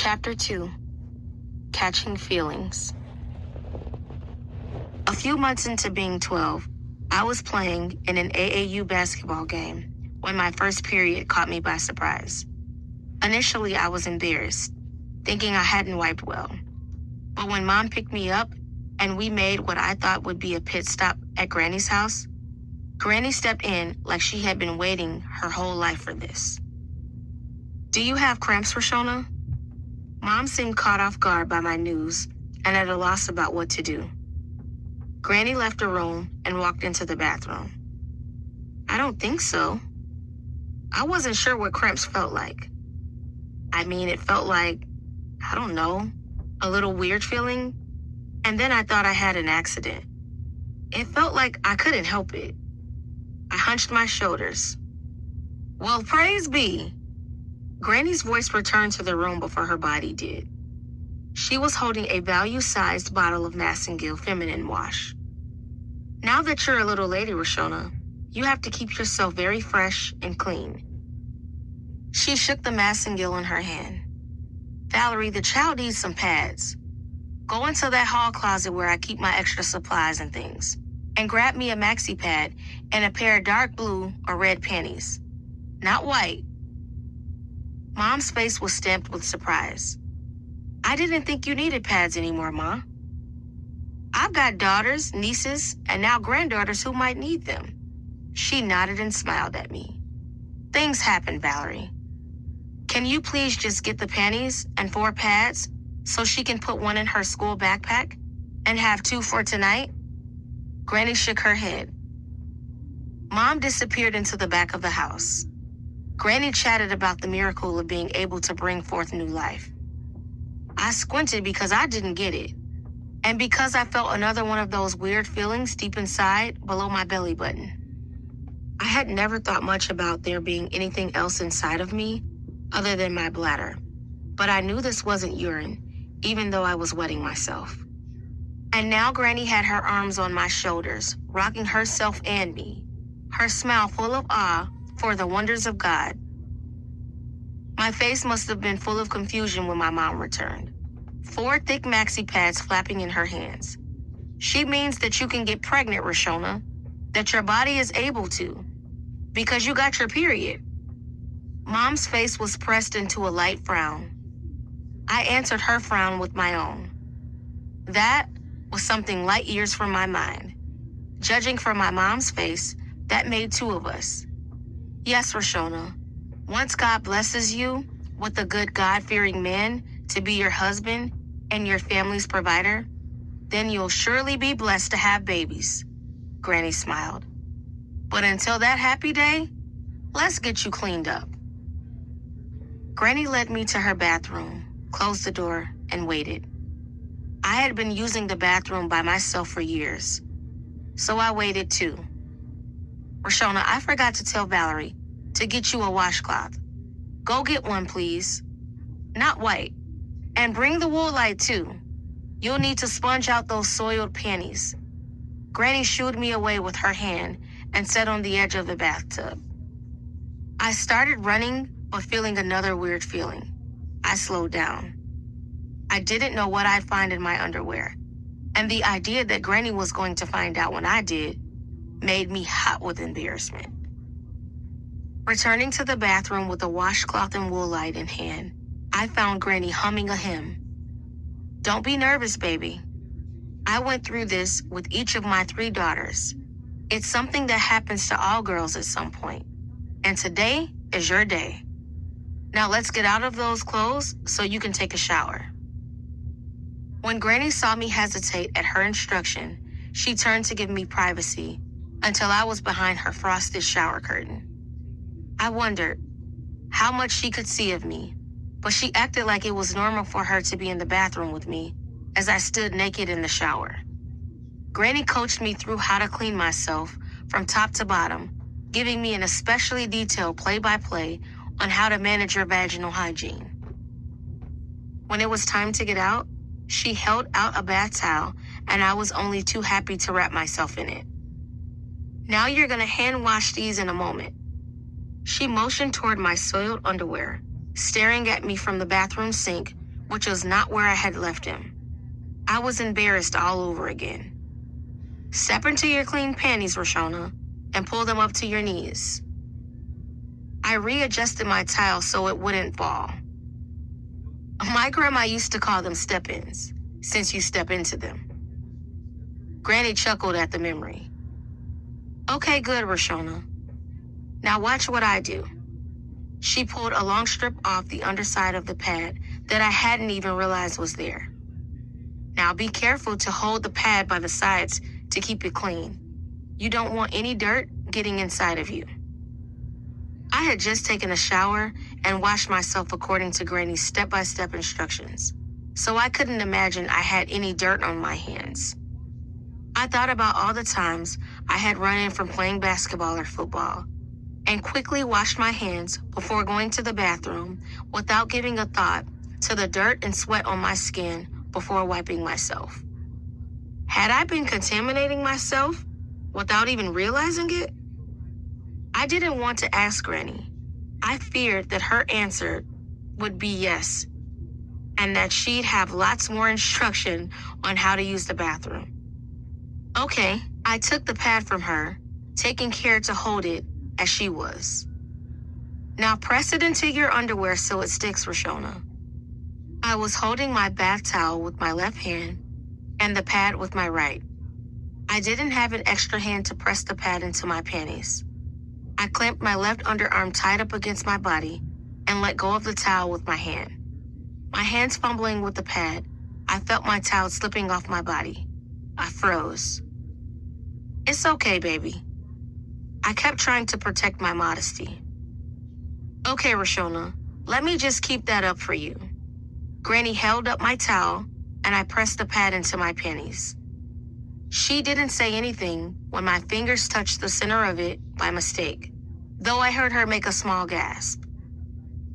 Chapter 2. Catching Feelings. A few months into being 12, I was playing in an AAU basketball game when my first period caught me by surprise. Initially, I was embarrassed, thinking I hadn't wiped well. But when Mom picked me up and we made what I thought would be a pit stop at Granny's house, Granny stepped in like she had been waiting her whole life for this. "Do you have cramps, Reshona?" Mom seemed caught off guard by my news and at a loss about what to do. Granny left the room and walked into the bathroom. "I don't think so." I wasn't sure what cramps felt like. I mean, it felt like, I don't know, a little weird feeling. And then I thought I had an accident. It felt like I couldn't help it. I hunched my shoulders. "Well, praise be." Granny's voice returned to the room before her body did. She was holding a value-sized bottle of Massengill feminine wash. "Now that you're a little lady, Reshona, you have to keep yourself very fresh and clean." She shook the Massengill in her hand. "Valerie, the child needs some pads. Go into that hall closet where I keep my extra supplies and things, and grab me a maxi pad and a pair of dark blue or red panties. Not white." Mom's face was stamped with surprise. "I didn't think you needed pads anymore, Ma. I've got daughters, nieces, and now granddaughters who might need them." She nodded and smiled at me. "Things happen, Valerie. Can you please just get the panties and 4 pads so she can put one in her school backpack and have 2 for tonight?" Granny shook her head. Mom disappeared into the back of the house. Granny chatted about the miracle of being able to bring forth new life. I squinted because I didn't get it, and because I felt another one of those weird feelings deep inside below my belly button. I had never thought much about there being anything else inside of me other than my bladder, but I knew this wasn't urine, even though I was wetting myself. And now Granny had her arms on my shoulders, rocking herself and me, her smile full of awe for the wonders of God. My face must have been full of confusion when my mom returned, 4 thick maxi pads flapping in her hands. "She means that you can get pregnant, Reshona, that your body is able to, because you got your period." Mom's face was pressed into a light frown. I answered her frown with my own. That was something light years from my mind. Judging from my mom's face, that made 2 of us. "Yes, Reshona, once God blesses you with a good God-fearing man to be your husband and your family's provider, then you'll surely be blessed to have babies," Granny smiled. "But until that happy day, let's get you cleaned up." Granny led me to her bathroom, closed the door, and waited. I had been using the bathroom by myself for years, so I waited too. "Reshona, I forgot to tell Valerie to get you a washcloth. Go get one, please. Not white. And bring the wool light too. You'll need to sponge out those soiled panties." Granny shooed me away with her hand and sat on the edge of the bathtub. I started running, but feeling another weird feeling. I slowed down. I didn't know what I'd find in my underwear, and the idea that Granny was going to find out when I did made me hot with embarrassment. Returning to the bathroom with a washcloth and wool light in hand, I found Granny humming a hymn. "Don't be nervous, baby. I went through this with each of my 3 daughters. It's something that happens to all girls at some point. And today is your day. Now let's get out of those clothes so you can take a shower." When Granny saw me hesitate at her instruction, she turned to give me privacy until I was behind her frosted shower curtain. I wondered how much she could see of me, but she acted like it was normal for her to be in the bathroom with me as I stood naked in the shower. Granny coached me through how to clean myself from top to bottom, giving me an especially detailed play-by-play on how to manage your vaginal hygiene. When it was time to get out, she held out a bath towel, and I was only too happy to wrap myself in it. "Now you're gonna hand wash these in a moment." She motioned toward my soiled underwear, staring at me from the bathroom sink which was not where I had left him. I was embarrassed all over again. Step into your clean panties, Reshona, and pull them up to your knees. I readjusted my towel so it wouldn't fall. My grandma used to call them step-ins, since you step into them. Granny chuckled at the memory. Okay, good, Reshona. Now watch what I do. She pulled a long strip off the underside of the pad that I hadn't even realized was there. Now be careful to hold the pad by the sides to keep it clean. You don't want any dirt getting inside of you. I had just taken a shower and washed myself according to Granny's step-by-step instructions, so I couldn't imagine I had any dirt on my hands. I thought about all the times I had run in from playing basketball or football, and quickly washed my hands before going to the bathroom without giving a thought to the dirt and sweat on my skin before wiping myself. Had I been contaminating myself without even realizing it? I didn't want to ask Granny. I feared that her answer would be yes, and that she'd have lots more instruction on how to use the bathroom. Okay, I took the pad from her, taking care to hold it as she was. Now press it into your underwear so it sticks, Reshona. I was holding my bath towel with my left hand and the pad with my right. I didn't have an extra hand to press the pad into my panties. I clamped my left underarm tight up against my body and let go of the towel with my hand. My hands fumbling with the pad, I felt my towel slipping off my body. I froze. It's okay, baby. I kept trying to protect my modesty. Okay, Reshona, let me just keep that up for you. Granny held up my towel, and I pressed the pad into my panties. She didn't say anything when my fingers touched the center of it by mistake, though I heard her make a small gasp.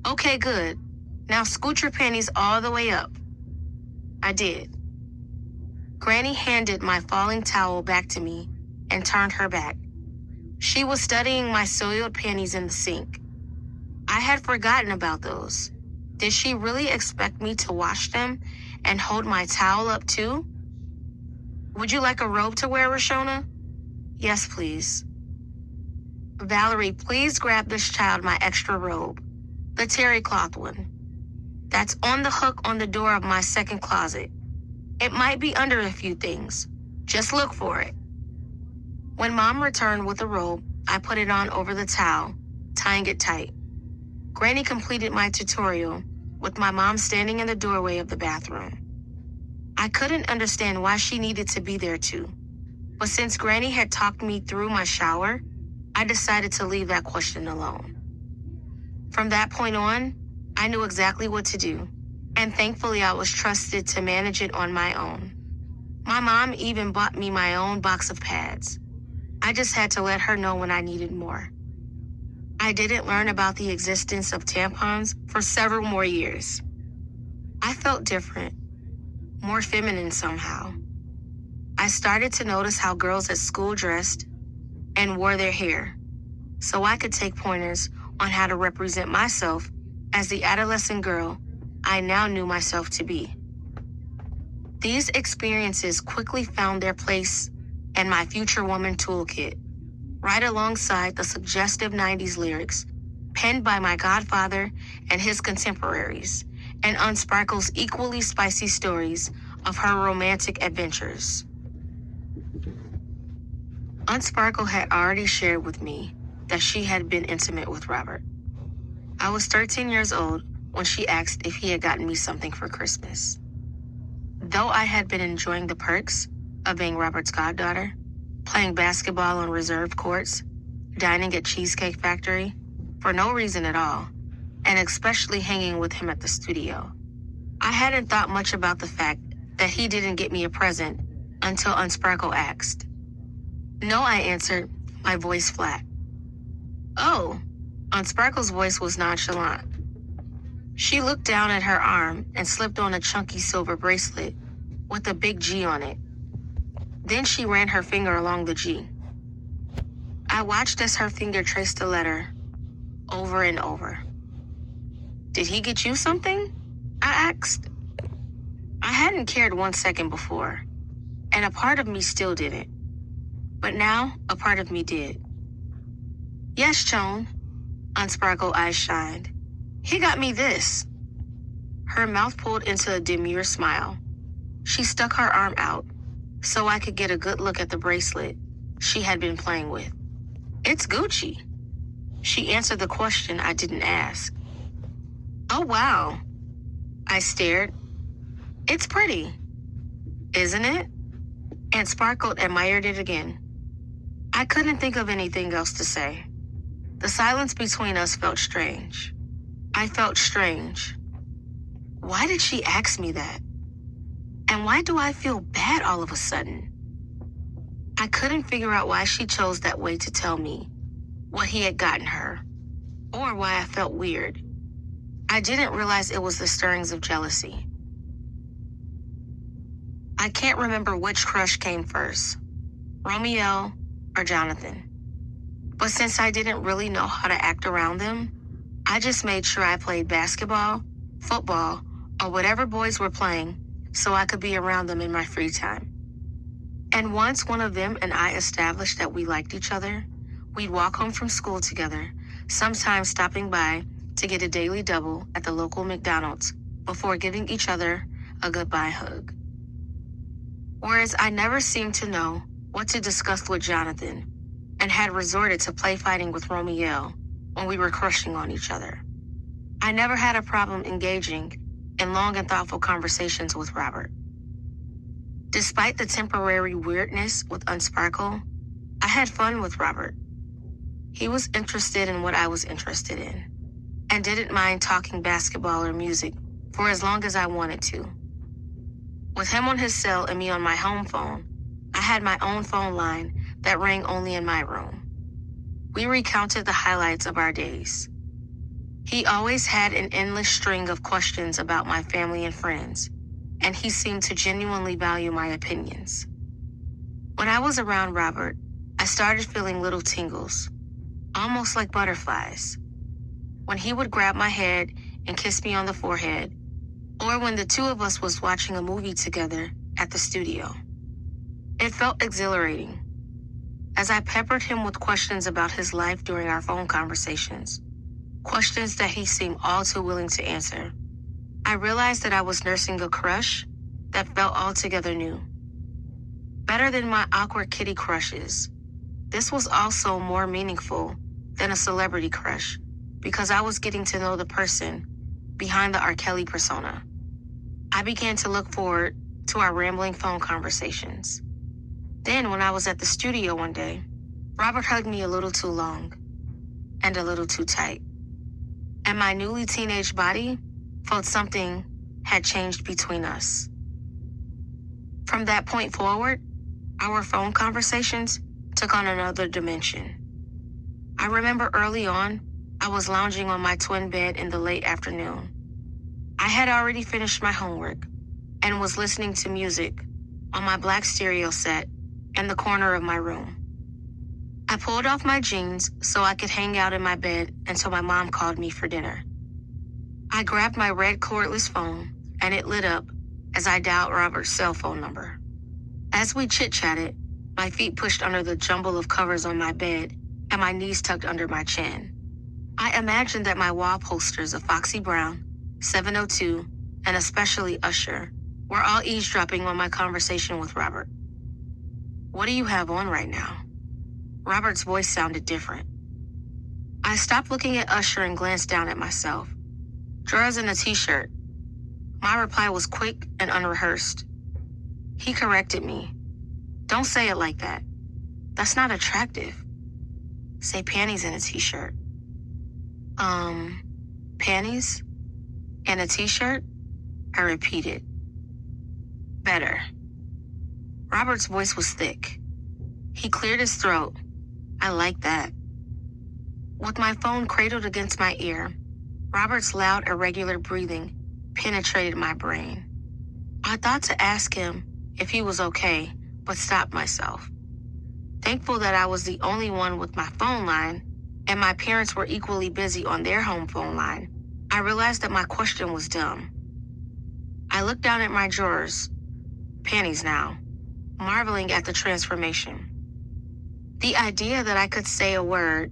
Okay, good. Now scoot your panties all the way up. I did. Granny handed my falling towel back to me and turned her back. She was studying my soiled panties in the sink. I had forgotten about those. Did she really expect me to wash them and hold my towel up too? Would you like a robe to wear, Reshona? Yes, please. Valerie, please grab this child my extra robe, the terry cloth one. That's on the hook on the door of my second closet. It might be under a few things. Just look for it. When Mom returned with the robe, I put it on over the towel, tying it tight. Granny completed my tutorial with my mom standing in the doorway of the bathroom. I couldn't understand why she needed to be there too, but since Granny had talked me through my shower, I decided to leave that question alone. From that point on, I knew exactly what to do, and thankfully I was trusted to manage it on my own. My mom even bought me my own box of pads. I just had to let her know when I needed more. I didn't learn about the existence of tampons for several more years. I felt different, more feminine somehow. I started to notice how girls at school dressed and wore their hair, so I could take pointers on how to represent myself as the adolescent girl I now knew myself to be. These experiences quickly found their place in my Future Woman toolkit, right alongside the suggestive 90s lyrics penned by my godfather and his contemporaries, and Unsparkle's equally spicy stories of her romantic adventures. Unsparkle had already shared with me that she had been intimate with Robert. I was 13 years old when she asked if he had gotten me something for Christmas. Though I had been enjoying the perks of being Robert's goddaughter, playing basketball on reserved courts, dining at Cheesecake Factory, for no reason at all, and especially hanging with him at the studio, I hadn't thought much about the fact that he didn't get me a present until Unsparkle asked. No, I answered, my voice flat. Oh, Unsparkle's voice was nonchalant. She looked down at her arm and slipped on a chunky silver bracelet with a big G on it. Then she ran her finger along the G. I watched as her finger traced the letter over and over. Did he get you something? I asked. I hadn't cared 1 second before, and a part of me still didn't. But now, a part of me did. Yes, Joan, Unsparkle eyes shined. He got me this. Her mouth pulled into a demure smile. She stuck her arm out so I could get a good look at the bracelet she had been playing with. It's Gucci. She answered the question I didn't ask. Oh, wow. I stared. It's pretty, isn't it? And Sparkled admired it again. I couldn't think of anything else to say. The silence between us felt strange. I felt strange. Why did she ask me that? And why do I feel bad all of a sudden? I couldn't figure out why she chose that way to tell me what he had gotten her, or why I felt weird. I didn't realize it was the stirrings of jealousy. I can't remember which crush came first, Romeo or Jonathan. But since I didn't really know how to act around them, I just made sure I played basketball, football, or whatever boys were playing so I could be around them in my free time. And once one of them and I established that we liked each other, we'd walk home from school together, sometimes stopping by to get a daily double at the local McDonald's before giving each other a goodbye hug. Whereas I never seemed to know what to discuss with Jonathan and had resorted to play fighting with Romeo when we were crushing on each other. I never had a problem engaging in long and thoughtful conversations with Robert. Despite the temporary weirdness with Unsparkle, I had fun with Robert. He was interested in what I was interested in, and didn't mind talking basketball or music for as long as I wanted to. With him on his cell and me on my home phone, I had my own phone line that rang only in my room. We recounted the highlights of our days. He always had an endless string of questions about my family and friends, and he seemed to genuinely value my opinions. When I was around Robert, I started feeling little tingles, almost like butterflies. When he would grab my head and kiss me on the forehead, or when the two of us was watching a movie together at the studio. It felt exhilarating. As I peppered him with questions about his life during our phone conversations, questions that he seemed all too willing to answer, I realized that I was nursing a crush that felt altogether new. Better than my awkward kitty crushes, this was also more meaningful than a celebrity crush because I was getting to know the person behind the R. Kelly persona. I began to look forward to our rambling phone conversations. Then, when I was at the studio one day, Robert hugged me a little too long and a little too tight. And my newly teenage body felt something had changed between us. From that point forward, our phone conversations took on another dimension. I remember early on, I was lounging on my twin bed in the late afternoon. I had already finished my homework and was listening to music on my black stereo set in the corner of my room. I pulled off my jeans so I could hang out in my bed until my mom called me for dinner. I grabbed my red cordless phone and it lit up as I dialed Robert's cell phone number. As we chit-chatted, my feet pushed under the jumble of covers on my bed and my knees tucked under my chin. I imagined that my wall posters of Foxy Brown, 702, and especially Usher were all eavesdropping on my conversation with Robert. What do you have on right now? Robert's voice sounded different. I stopped looking at Usher and glanced down at myself. Drawers and a t-shirt. My reply was quick and unrehearsed. He corrected me. Don't say it like that. That's not attractive. Say panties and a t-shirt. Panties? And a t-shirt? I repeated. Better. Robert's voice was thick. He cleared his throat. I like that. With my phone cradled against my ear, Robert's loud, irregular breathing penetrated my brain. I thought to ask him if he was okay, but stopped myself. Thankful that I was the only one with my phone line, and my parents were equally busy on their home phone line, I realized that my question was dumb. I looked down at my drawers, panties now, marveling at the transformation. The idea that I could say a word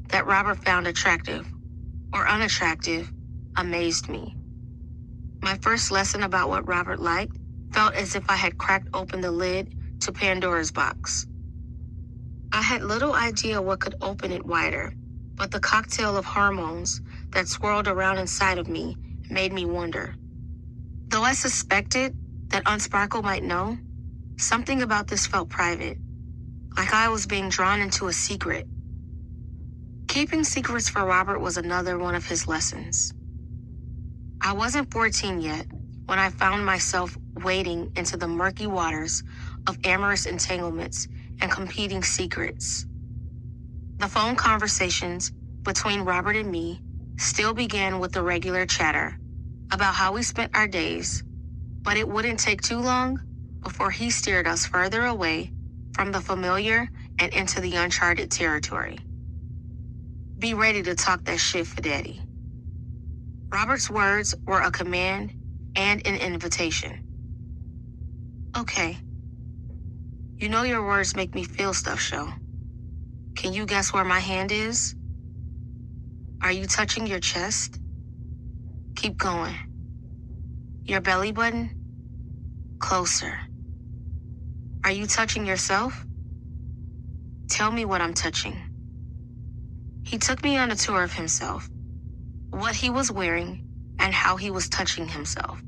that Robert found attractive or unattractive amazed me. My first lesson about what Robert liked felt as if I had cracked open the lid to Pandora's box. I had little idea what could open it wider, but the cocktail of hormones that swirled around inside of me made me wonder. Though I suspected that Unsparkle might know, something about this felt private, like I was being drawn into a secret. Keeping secrets for Robert was another one of his lessons. I wasn't 14 yet when I found myself wading into the murky waters of amorous entanglements and competing secrets. The phone conversations between Robert and me still began with the regular chatter about how we spent our days, but it wouldn't take too long before he steered us further away from the familiar and into the uncharted territory. Be ready to talk that shit for daddy. Robert's words were a command and an invitation. Okay. You know your words make me feel stuff, Sho. Can you guess where my hand is? Are you touching your chest? Keep going. Your belly button? Closer. Are you touching yourself? Tell me what I'm touching. He took me on a tour of himself, what he was wearing, and how he was touching himself.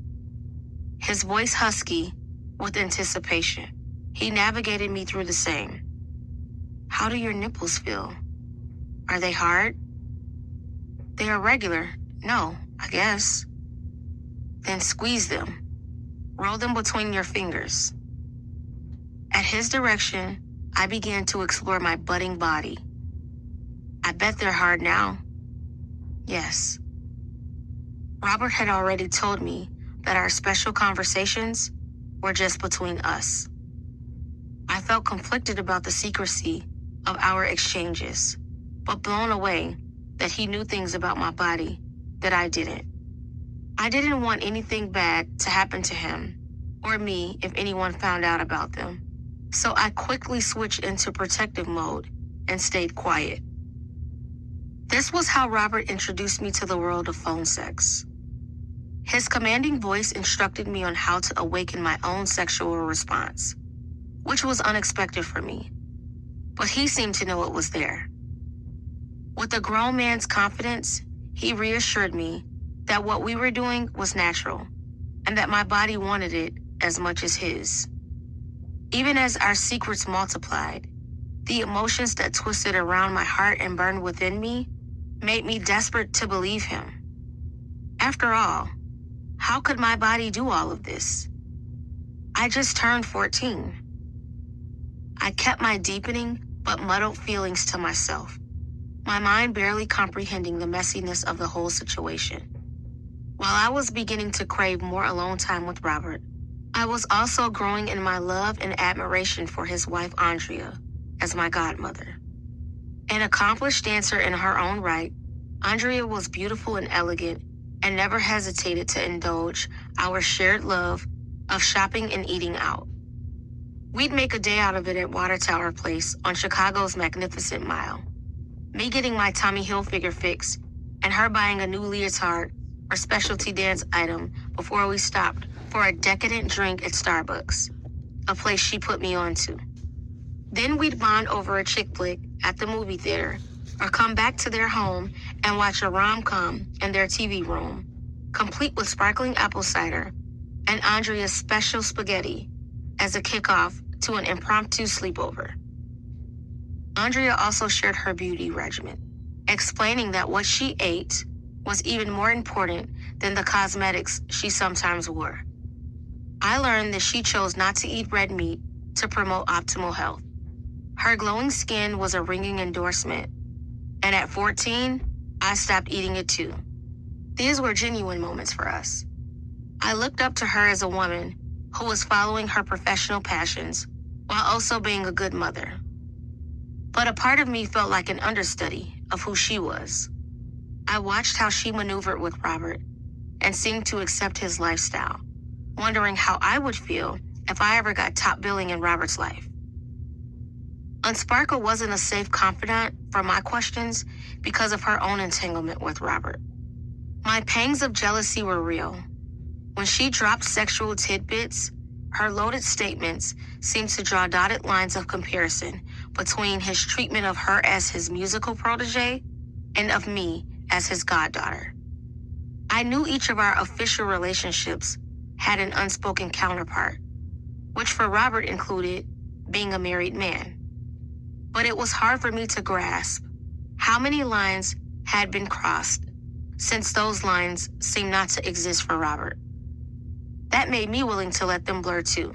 His voice husky with anticipation. He navigated me through the same. How do your nipples feel? Are they hard? They are regular. No, I guess. Then squeeze them. Roll them between your fingers. At his direction, I began to explore my budding body. I bet they're hard now. Yes. Robert had already told me that our special conversations were just between us. I felt conflicted about the secrecy of our exchanges, but blown away that he knew things about my body that I didn't. I didn't want anything bad to happen to him or me if anyone found out about them, so I quickly switched into protective mode and stayed quiet. This was how Robert introduced me to the world of phone sex. His commanding voice instructed me on how to awaken my own sexual response, which was unexpected for me, but he seemed to know it was there. With a grown man's confidence, he reassured me that what we were doing was natural and that my body wanted it as much as his. Even as our secrets multiplied, the emotions that twisted around my heart and burned within me made me desperate to believe him. After all, how could my body do all of this? I just turned 14. I kept my deepening but muddled feelings to myself, my mind barely comprehending the messiness of the whole situation. While I was beginning to crave more alone time with Robert, I was also growing in my love and admiration for his wife Andrea as my godmother. An accomplished dancer in her own right, Andrea was beautiful and elegant and never hesitated to indulge our shared love of shopping and eating out. We'd make a day out of it at Water Tower Place on Chicago's Magnificent Mile, me getting my Tommy Hilfiger fix and her buying a new leotard or specialty dance item before we stopped for a decadent drink at Starbucks, a place she put me onto. Then we'd bond over a chick flick at the movie theater or come back to their home and watch a rom-com in their TV room, complete with sparkling apple cider and Andrea's special spaghetti as a kickoff to an impromptu sleepover. Andrea also shared her beauty regimen, explaining that what she ate was even more important than the cosmetics she sometimes wore. I learned that she chose not to eat red meat to promote optimal health. Her glowing skin was a ringing endorsement, and at 14, I stopped eating it too. These were genuine moments for us. I looked up to her as a woman who was following her professional passions while also being a good mother. But a part of me felt like an understudy of who she was. I watched how she maneuvered with Robert and seemed to accept his lifestyle, wondering how I would feel if I ever got top billing in Robert's life. Unsparkle wasn't a safe confidant for my questions because of her own entanglement with Robert. My pangs of jealousy were real. When she dropped sexual tidbits, her loaded statements seemed to draw dotted lines of comparison between his treatment of her as his musical protege and of me as his goddaughter. I knew each of our official relationships had an unspoken counterpart, which for Robert included being a married man. But it was hard for me to grasp how many lines had been crossed, since those lines seemed not to exist for Robert. That made me willing to let them blur too.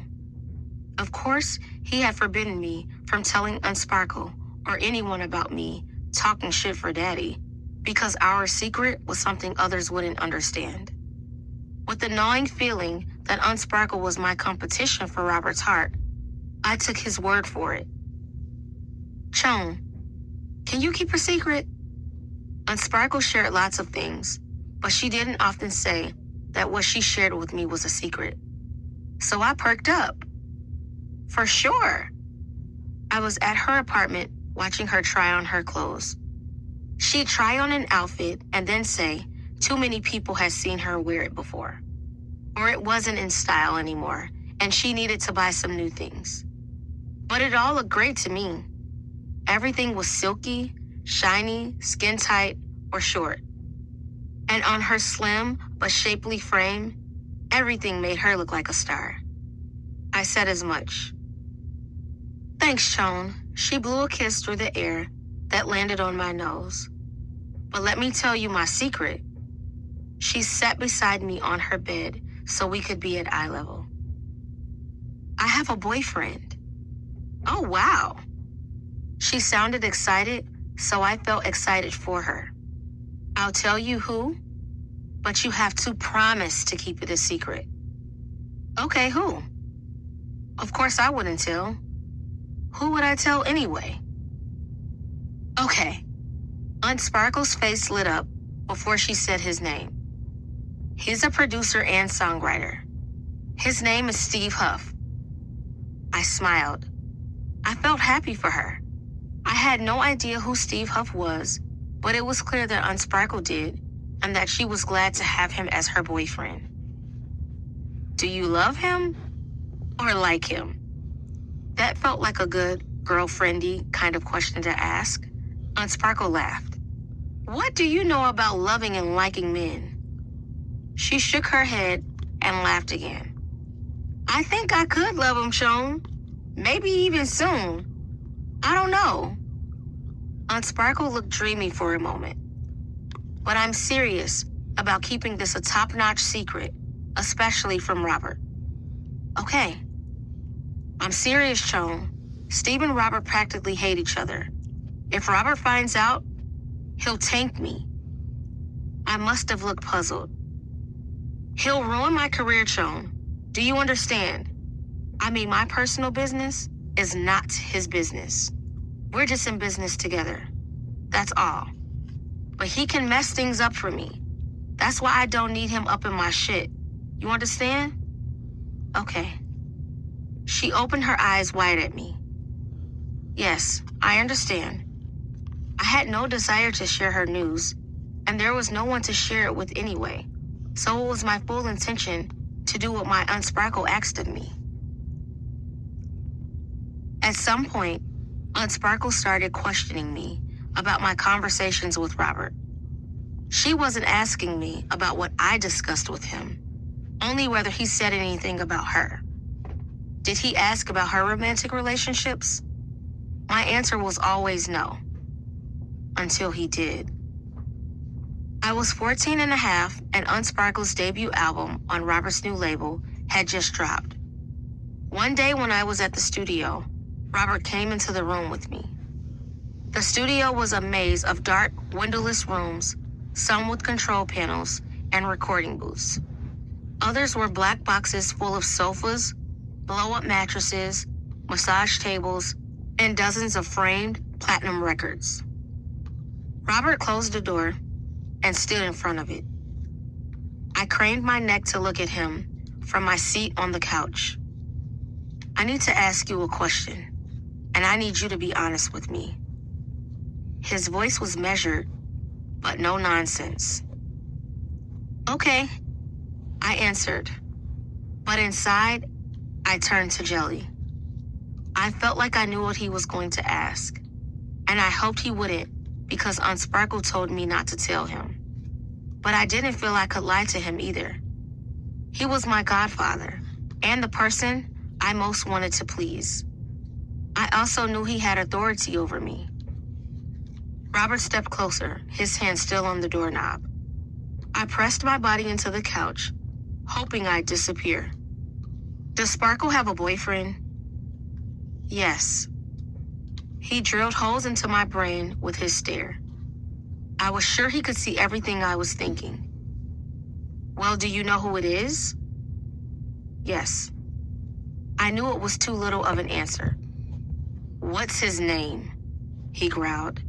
Of course, he had forbidden me from telling Unsparkle or anyone about me talking shit for Daddy, because our secret was something others wouldn't understand. With the gnawing feeling that Unsparkle was my competition for Robert's heart, I took his word for it. Chone, can you keep a secret? Unsparkle shared lots of things, but she didn't often say that what she shared with me was a secret. So I perked up. For sure. I was at her apartment watching her try on her clothes. She'd try on an outfit and then say too many people had seen her wear it before, or it wasn't in style anymore, and she needed to buy some new things. But it all looked great to me. Everything was silky, shiny, skin tight, or short. And on her slim but shapely frame, everything made her look like a star. I said as much. Thanks, Chone. She blew a kiss through the air that landed on my nose. But let me tell you my secret. She sat beside me on her bed so we could be at eye level. I have a boyfriend. Oh, wow. She sounded excited, so I felt excited for her. I'll tell you who, but you have to promise to keep it a secret. Okay, who? Of course I wouldn't tell. Who would I tell anyway? Okay. Unsparkle's face lit up before she said his name. He's a producer and songwriter. His name is Steve Huff. I smiled. I felt happy for her. I had no idea who Steve Huff was, but it was clear that Unsparkle did, and that she was glad to have him as her boyfriend. Do you love him or like him? That felt like a good, girlfriendy kind of question to ask. Unsparkle laughed. What do you know about loving and liking men? She shook her head and laughed again. I think I could love him, Chone. Maybe even soon. I don't know. Unsparkle looked dreamy for a moment. But I'm serious about keeping this a top-notch secret, especially from Robert. Okay. I'm serious, Chone. Steve and Robert practically hate each other. If Robert finds out, he'll tank me. I must have looked puzzled. He'll ruin my career, Chone. Do you understand? I mean, my personal business is not his business. We're just in business together. That's all. But he can mess things up for me. That's why I don't need him up in my shit. You understand? Okay. She opened her eyes wide at me. Yes, I understand. I had no desire to share her news, and there was no one to share it with anyway. So it was my full intention to do what my Unsparkle asked of me. At some point, Unsparkle started questioning me about my conversations with Robert. She wasn't asking me about what I discussed with him, only whether he said anything about her. Did he ask about her romantic relationships? My answer was always no, until he did. I was 14 and a half, and Unsparkle's debut album on Robert's new label had just dropped. One day when I was at the studio, Robert came into the room with me. The studio was a maze of dark, windowless rooms, some with control panels and recording booths. Others were black boxes full of sofas, blow-up mattresses, massage tables, and dozens of framed platinum records. Robert closed the door and stood in front of it. I craned my neck to look at him, from my seat on the couch. I need to ask you a question, and I need you to be honest with me. His voice was measured, but no nonsense. Okay, I answered, but inside, I turned to jelly. I felt like I knew what he was going to ask, and I hoped he wouldn't because Unsparkle told me not to tell him. But I didn't feel I could lie to him either. He was my godfather and the person I most wanted to please. I also knew he had authority over me. Robert stepped closer, his hand still on the doorknob. I pressed my body into the couch, hoping I'd disappear. Does Sparkle have a boyfriend? Yes. He drilled holes into my brain with his stare. I was sure he could see everything I was thinking. Well, do you know who it is? Yes. I knew it was too little of an answer. What's his name? He growled.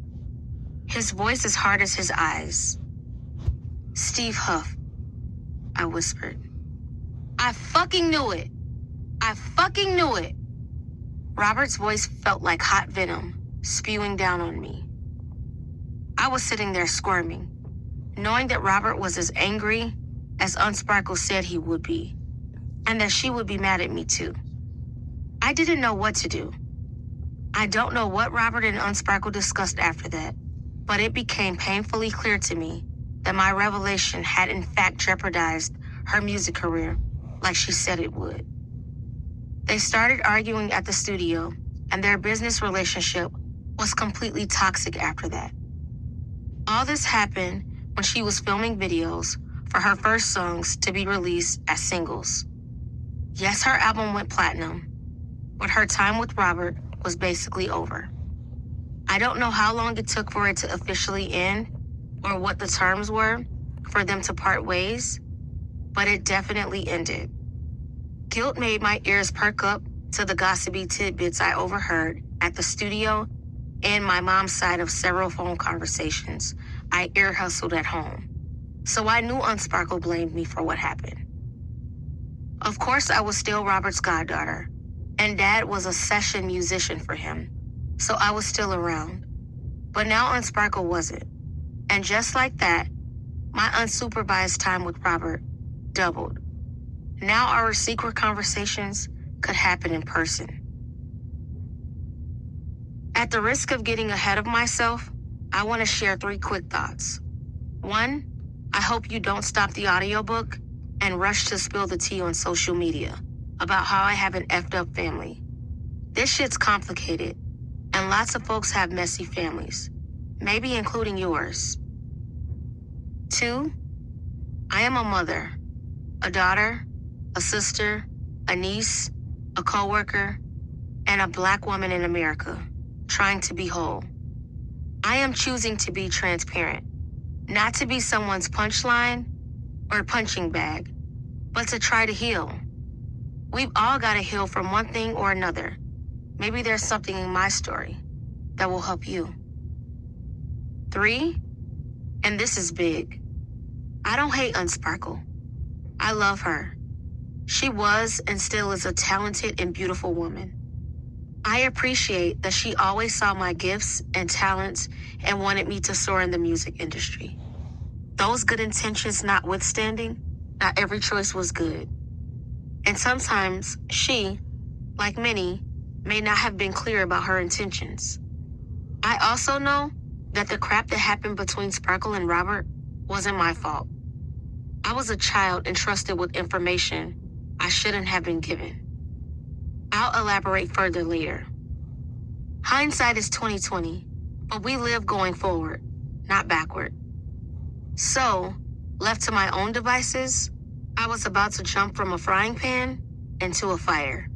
His voice as hard as his eyes. Steve Huff, I whispered. I fucking knew it. I fucking knew it. Robert's voice felt like hot venom spewing down on me. I was sitting there squirming, knowing that Robert was as angry as Unsparkle said he would be, and that she would be mad at me too. I didn't know what to do. I don't know what Robert and Unsparkle discussed after that, but it became painfully clear to me that my revelation had in fact jeopardized her music career like she said it would. They started arguing at the studio, and their business relationship was completely toxic after that. All this happened when she was filming videos for her first songs to be released as singles. Yes, her album went platinum, but her time with Robert was basically over. I don't know how long it took for it to officially end or what the terms were for them to part ways, but it definitely ended. Guilt made my ears perk up to the gossipy tidbits I overheard at the studio and my mom's side of several phone conversations I ear hustled at home. So I knew Unsparkle blamed me for what happened. Of course, I was still Robert's goddaughter, and Dad was a session musician for him, so I was still around. But now Unsparkle wasn't. And just like that, my unsupervised time with Robert doubled. Now our secret conversations could happen in person. At the risk of getting ahead of myself, I want to share 3 quick thoughts. 1, I hope you don't stop the audiobook and rush to spill the tea on social media about how I have an effed up family. This shit's complicated, and lots of folks have messy families, maybe including yours. 2, I am a mother, a daughter, a sister, a niece, a coworker, and a Black woman in America, trying to be whole. I am choosing to be transparent, not to be someone's punchline or punching bag, but to try to heal. We've all got to heal from one thing or another. Maybe there's something in my story that will help you. 3, and this is big. I don't hate Unsparkle. I love her. She was and still is a talented and beautiful woman. I appreciate that she always saw my gifts and talents and wanted me to soar in the music industry. Those good intentions notwithstanding, not every choice was good. And sometimes she, like many, may not have been clear about her intentions. I also know that the crap that happened between Sparkle and Robert wasn't my fault. I was a child entrusted with information I shouldn't have been given. I'll elaborate further later. Hindsight is 20/20, but we live going forward, not backward. So, left to my own devices, I was about to jump from a frying pan into a fire.